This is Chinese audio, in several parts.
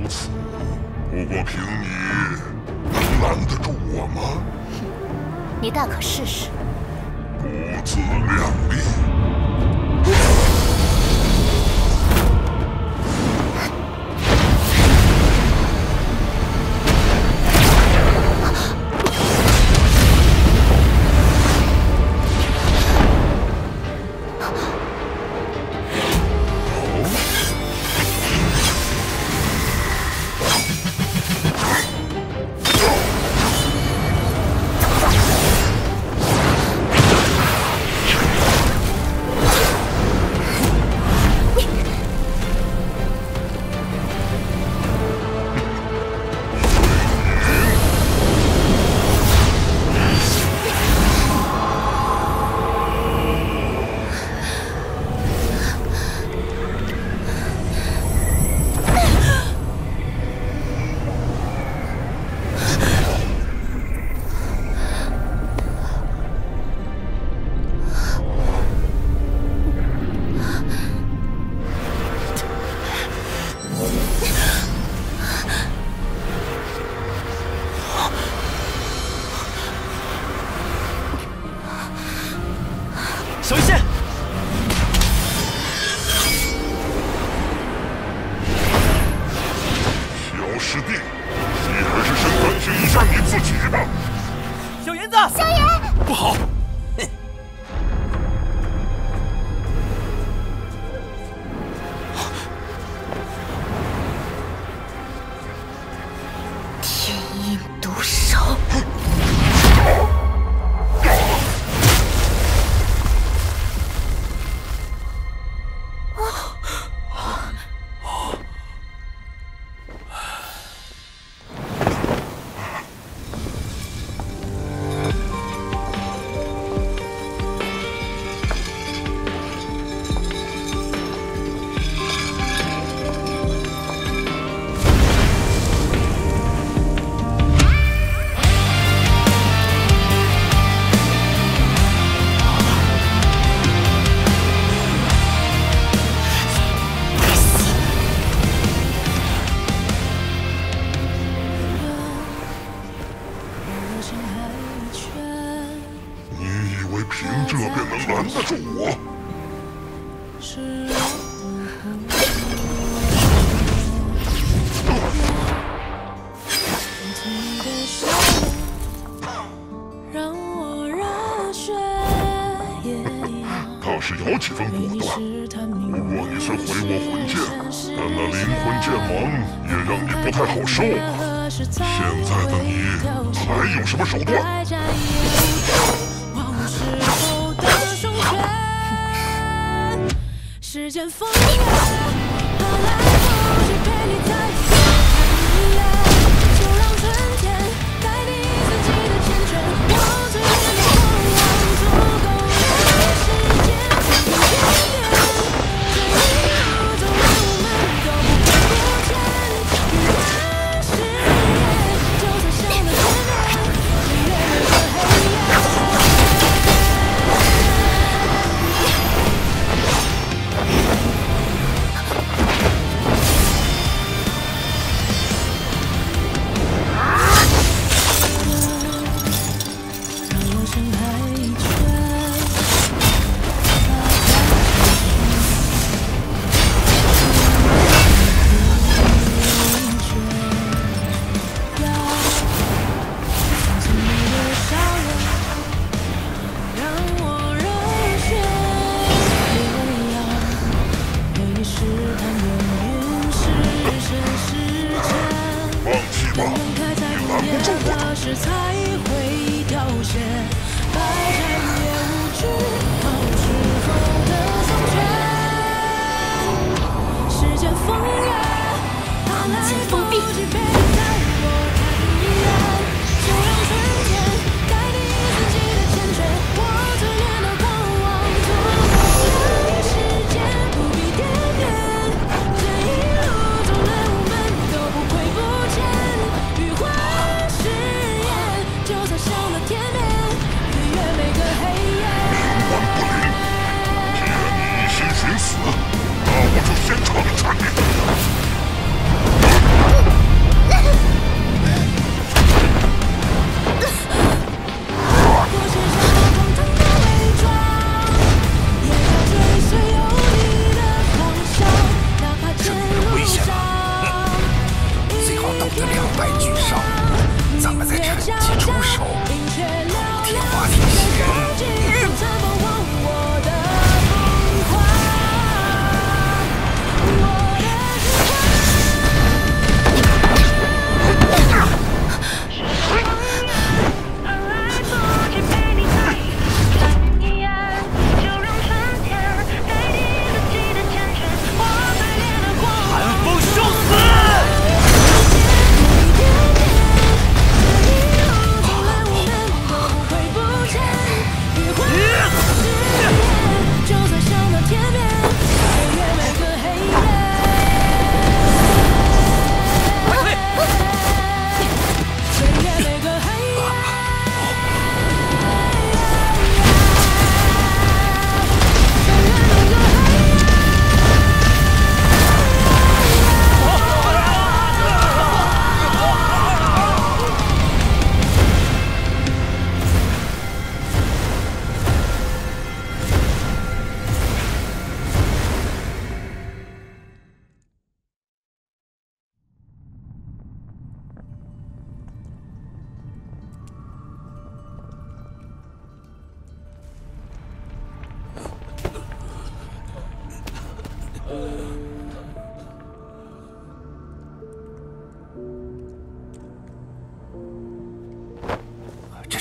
如此，不过凭你能拦得住我吗？你大可试试。不自量力！小医仙，小师弟，你还是先反省一下你自己吧。小银子，萧炎，不好！天阴毒手。凭这便能拦得住我？倒是有几分果断。不过你虽毁我魂剑，但那灵魂剑芒也让你不太好受。现在的你还有什么手段？时间风月，跑来跑去陪你在左看一眼，就让春天代替自己的缱绻。我最远的渴望，足够让时间变这一路走来，我们都不会不见。余温誓言，就算上了天边，也越来越黑夜。时才会凋谢，百战也无惧，到时候的松卷。时间风月，跑来跑去陪你在我看一眼，就让春天代替自己的缱绻。我最远的渴望，足够让时间不必颠变。这一路走来，我们都不会不见。余晖。就算上了天边，越越每个黑夜。冥顽不灵，既然你一心寻死，那我就先惩罚你。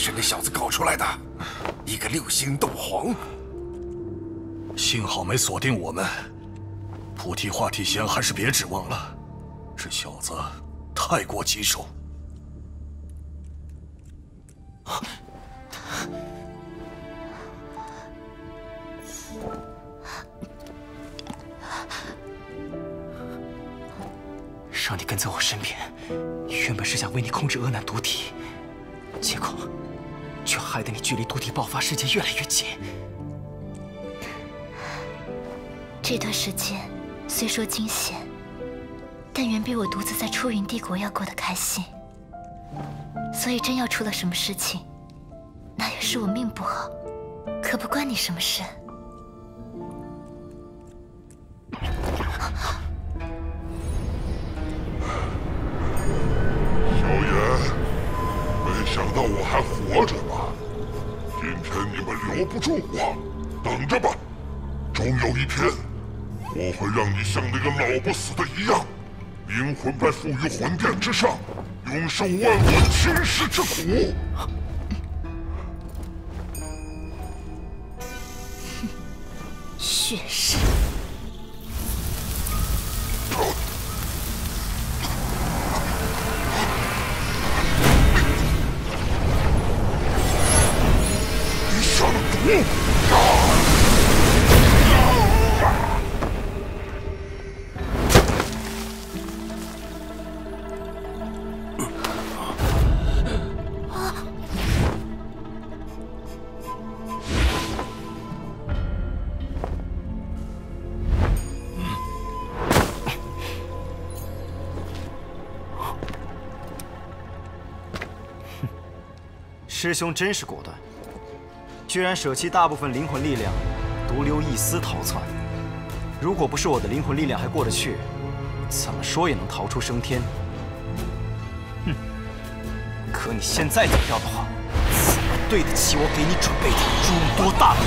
是那小子搞出来的，一个6星斗皇。幸好没锁定我们，菩提化体仙还是别指望了。这小子太过棘手。让你跟在我身边，原本是想为你控制厄难毒体，结果却害得你距离毒体爆发时间越来越近。这段时间虽说惊险，但远比我独自在出云帝国要过得开心。所以真要出了什么事情，那也是我命不好，可不关你什么事。萧炎，没想到我还活着吧？今天你们留不住我，等着吧，终有一天，我会让你像那个老不死的一样，灵魂被附于魂殿之上，永受万魂侵蚀之苦。血誓。你上毒！师兄真是果断，居然舍弃大部分灵魂力量，独留一丝逃窜。如果不是我的灵魂力量还过得去，怎么说也能逃出升天。哼！可你现在走掉的话，怎么对得起我给你准备的诸多大礼？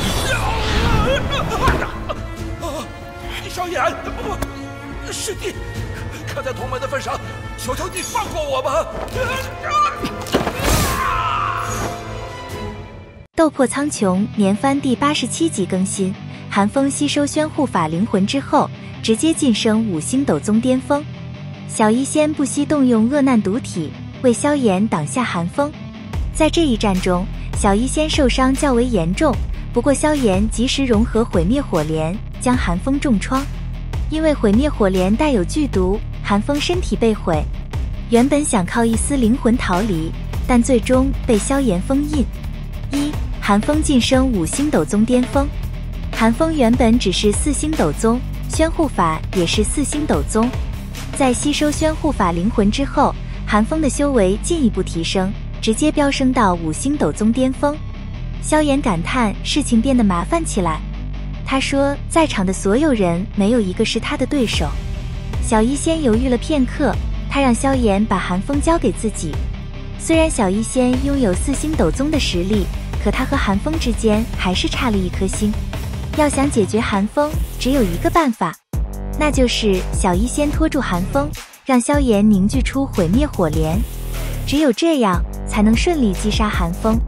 萧炎，师弟，看在同门的份上，求求你放过我吧！斗破苍穹年番第87集更新，寒风吸收宣护法灵魂之后，直接晋升5星斗宗巅峰。小医仙不惜动用厄难毒体，为萧炎挡下寒风。在这一战中，小医仙受伤较为严重，不过萧炎及时融合毁灭火莲，将寒风重创。因为毁灭火莲带有剧毒，寒风身体被毁。原本想靠一丝灵魂逃离，但最终被萧炎封印。寒风晋升5星斗宗巅峰。寒风原本只是4星斗宗，宣护法也是4星斗宗。在吸收宣护法灵魂之后，寒风的修为进一步提升，直接飙升到5星斗宗巅峰。萧炎感叹事情变得麻烦起来。他说，在场的所有人没有一个是他的对手。小医仙犹豫了片刻，他让萧炎把寒风交给自己。虽然小医仙拥有4星斗宗的实力，可他和寒风之间还是差了一颗星。要想解决寒风，只有一个办法，那就是小医仙拖住寒风，让萧炎凝聚出毁灭火莲，只有这样才能顺利击杀寒风。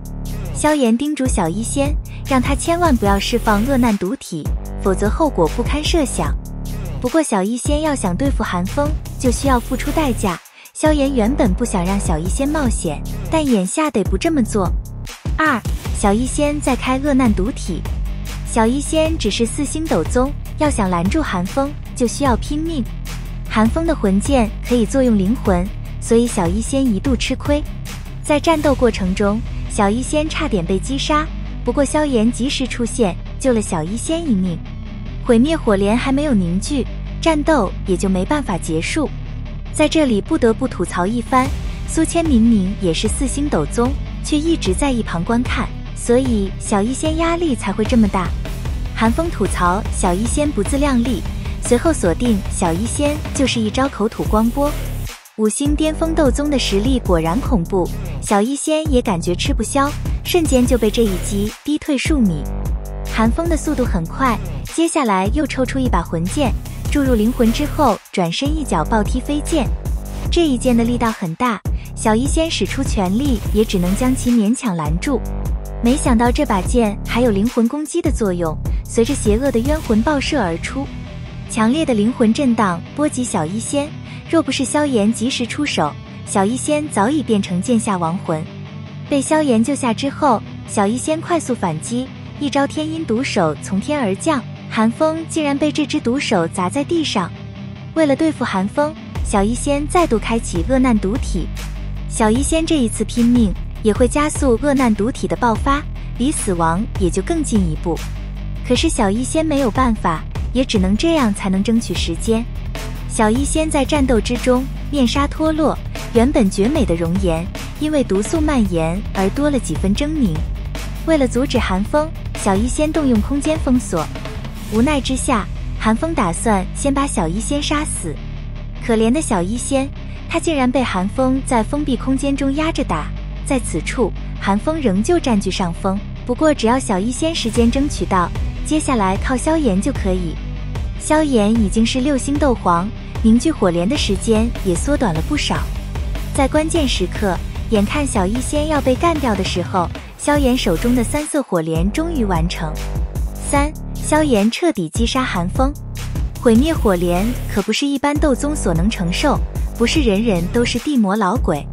萧炎叮嘱小医仙，让他千万不要释放厄难毒体，否则后果不堪设想。不过小医仙要想对付寒风，就需要付出代价。萧炎原本不想让小医仙冒险，但眼下得不这么做。小医仙在开厄难毒体。小医仙只是4星斗宗，要想拦住寒风，就需要拼命。寒风的魂剑可以作用灵魂，所以小医仙一度吃亏。在战斗过程中，小医仙差点被击杀，不过萧炎及时出现，救了小医仙一命。毁灭火莲还没有凝聚，战斗也就没办法结束。在这里不得不吐槽一番，苏谦明明也是4星斗宗，却一直在一旁观看，所以小医仙压力才会这么大。寒风吐槽小医仙不自量力，随后锁定小医仙就是一招口吐光波。5星巅峰斗宗的实力果然恐怖，小医仙也感觉吃不消，瞬间就被这一击逼退数米。寒风的速度很快，接下来又抽出一把魂剑，注入灵魂之后，转身一脚暴踢飞剑。这一剑的力道很大，小医仙使出全力也只能将其勉强拦住。没想到这把剑还有灵魂攻击的作用，随着邪恶的冤魂爆射而出，强烈的灵魂震荡波及小医仙，若不是萧炎及时出手，小医仙早已变成剑下亡魂。被萧炎救下之后，小医仙快速反击，一招天阴毒手从天而降，寒风竟然被这只毒手砸在地上。为了对付寒风，小医仙再度开启恶难毒体。小医仙这一次拼命，也会加速恶难毒体的爆发，离死亡也就更进一步。可是小医仙没有办法，也只能这样才能争取时间。小医仙在战斗之中面纱脱落，原本绝美的容颜因为毒素蔓延而多了几分狰狞。为了阻止寒风，小医仙动用空间封锁。无奈之下，寒风打算先把小医仙杀死。可怜的小医仙，他竟然被寒风在封闭空间中压着打。在此处，寒风仍旧占据上风，不过只要小医仙时间争取到，接下来靠萧炎就可以。萧炎已经是6星斗皇，凝聚火莲的时间也缩短了不少。在关键时刻，眼看小医仙要被干掉的时候，萧炎手中的3色火莲终于完成。萧炎彻底击杀寒风。毁灭火莲可不是一般斗宗所能承受，不是人人都是地魔老鬼。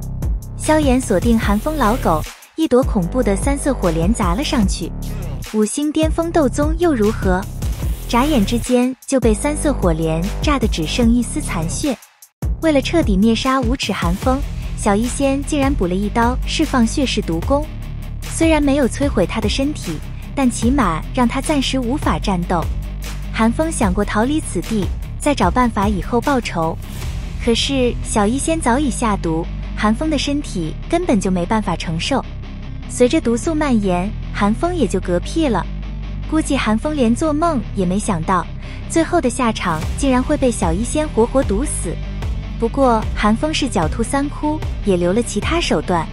萧炎锁定寒风老狗，一朵恐怖的3色火莲砸了上去。5星巅峰斗宗又如何？眨眼之间就被3色火莲炸得只剩一丝残血。为了彻底灭杀无耻寒风，小医仙竟然补了一刀释放血噬毒功。虽然没有摧毁他的身体，但起码让他暂时无法战斗。寒风想过逃离此地，再找办法以后报仇。可是小医仙早已下毒，寒风的身体根本就没办法承受。随着毒素蔓延，寒风也就嗝屁了。估计寒风连做梦也没想到，最后的下场竟然会被小医仙活活毒死。不过寒风是狡兔3窟，也留了其他手段。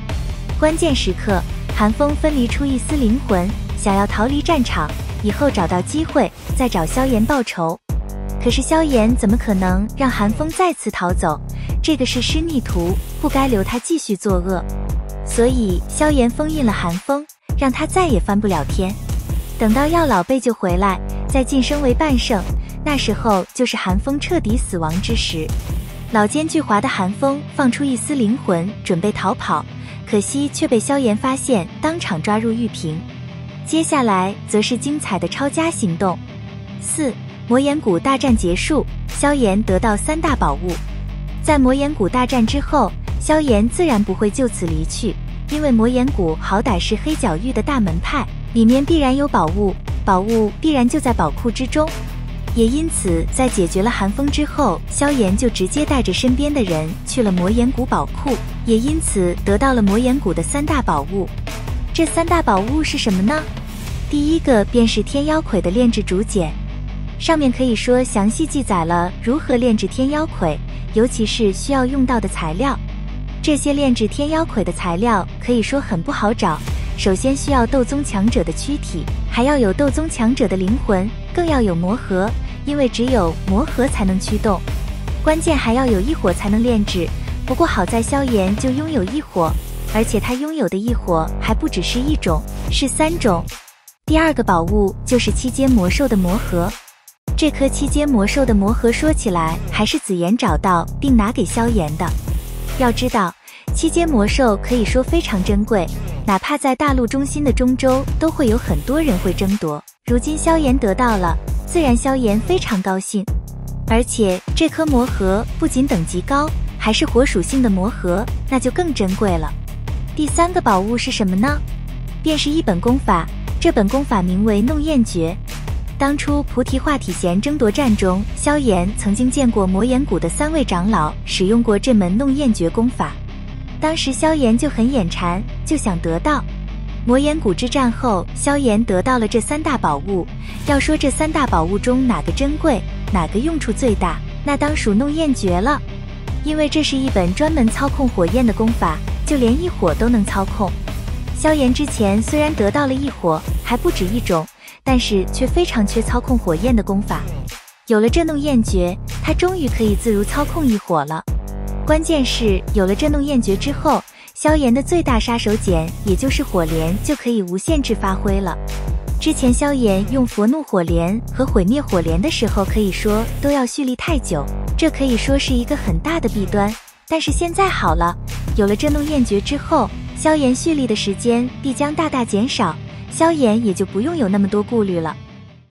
关键时刻，寒风分离出一丝灵魂，想要逃离战场，以后找到机会再找萧炎报仇。可是萧炎怎么可能让寒风再次逃走？这个是师逆徒，不该留他继续作恶。所以萧炎封印了寒风，让他再也翻不了天。等到药老被救回来，再晋升为半圣，那时候就是寒风彻底死亡之时。老奸巨猾的寒风放出一丝灵魂，准备逃跑，可惜却被萧炎发现，当场抓入玉瓶。接下来则是精彩的抄家行动。4. 魔岩谷大战结束，萧炎得到3大宝物。在魔岩谷大战之后，萧炎自然不会就此离去，因为魔岩谷好歹是黑角域的大门派，里面必然有宝物，宝物必然就在宝库之中。也因此，在解决了寒风之后，萧炎就直接带着身边的人去了魔岩谷宝库，也因此得到了魔岩谷的3大宝物。这3大宝物是什么呢？第一个便是天妖魁的炼制竹简，上面可以说详细记载了如何炼制天妖魁，尤其是需要用到的材料。这些炼制天妖魁的材料可以说很不好找，首先需要斗宗强者的躯体，还要有斗宗强者的灵魂，更要有魔核，因为只有魔核才能驱动。关键还要有异火才能炼制，不过好在萧炎就拥有异火，而且他拥有的异火还不只是1种，是3种。第二个宝物就是7阶魔兽的魔核。这颗7阶魔兽的魔核说起来还是紫妍找到并拿给萧炎的。要知道7阶魔兽可以说非常珍贵，哪怕在大陆中心的中州都会有很多人会争夺，如今萧炎得到了，自然萧炎非常高兴。而且这颗魔核不仅等级高，还是火属性的魔核，那就更珍贵了。第3个宝物是什么呢？便是一本功法，这本功法名为弄焰诀。当初菩提化体弦争夺战中，萧炎曾经见过魔岩谷的3位长老使用过这门弄焰诀功法，当时萧炎就很眼馋，就想得到。魔岩谷之战后，萧炎得到了这3大宝物。要说这3大宝物中哪个珍贵，哪个用处最大，那当属弄焰诀了。因为这是一本专门操控火焰的功法，就连异火都能操控。萧炎之前虽然得到了异火，还不止1种，但是却非常缺操控火焰的功法。有了这弄焰诀，他终于可以自如操控异火了。关键是有了震动焰诀之后，萧炎的最大杀手锏也就是火莲就可以无限制发挥了。之前萧炎用佛怒火莲和毁灭火莲的时候，可以说都要蓄力太久，这可以说是一个很大的弊端。但是现在好了，有了震动焰诀之后，萧炎蓄力的时间必将大大减少，萧炎也就不用有那么多顾虑了。